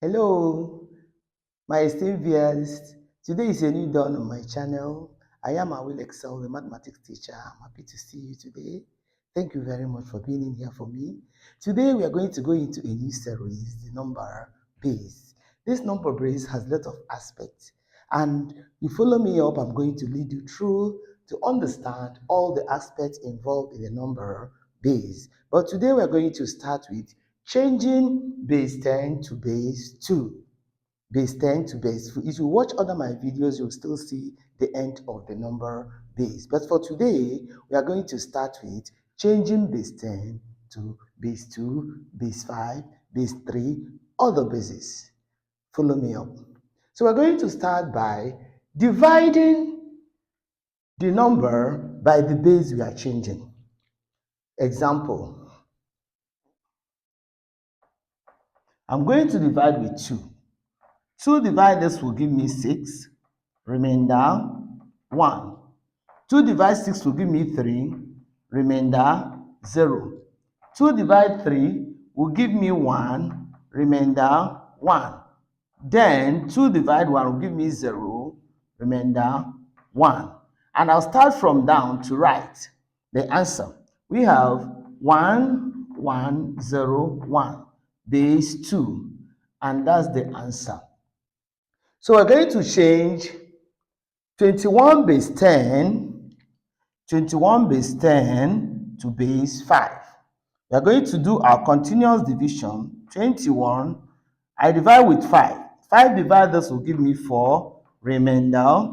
Hello, my esteemed viewers. Today is a new dawn on my channel. I am iwillexcel, the mathematics teacher. I'm happy to see you today. Thank you very much for being in here for me. Today we are going to go into a new series, the number base. This number base has a lot of aspects, and you follow me up. I'm going to lead you through to understand all the aspects involved in the number base. But today we are going to start with changing base 10 to base 2. Base 10 to base 2. If you watch other my videos, you'll still see the end of the number base. But for today, we are going to start with changing base 10 to base 2, base 5, base 3, other bases. Follow me up. So we're going to start by dividing the number by the base we are changing. Example, I'm going to divide with 2. 2 divided this will give me 6, remainder 1. 2 divided 6 will give me 3, remainder 0. 2 divided 3 will give me 1, remainder 1. Then 2 divided 1 will give me 0, remainder 1. And I'll start from down to right. The answer, we have 1, 1, 0, 1, base 2. And that's the answer. So we're going to change 21 base 10 to base 5. We are going to do our continuous division. 21, I divide with 5. 5 divided this will give me 4, remainder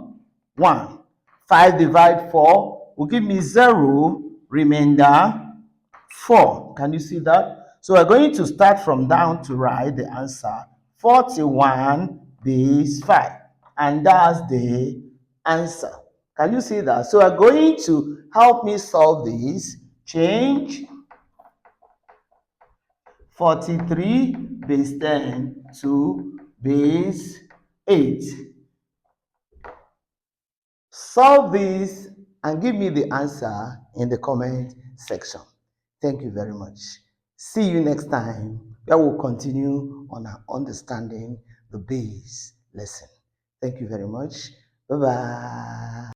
1. 5 divided 4 will give me 0, remainder 4. Can you see that? So we're going to start from down to right, the answer 41 base 5. And that's the answer. Can you see that? So we're going to help me solve this. Change 43 base 10 to base 8. Solve this and give me the answer in the comment section. Thank you very much. See you next time, where we'll continue on our understanding the base lesson. Thank you very much. Bye-bye.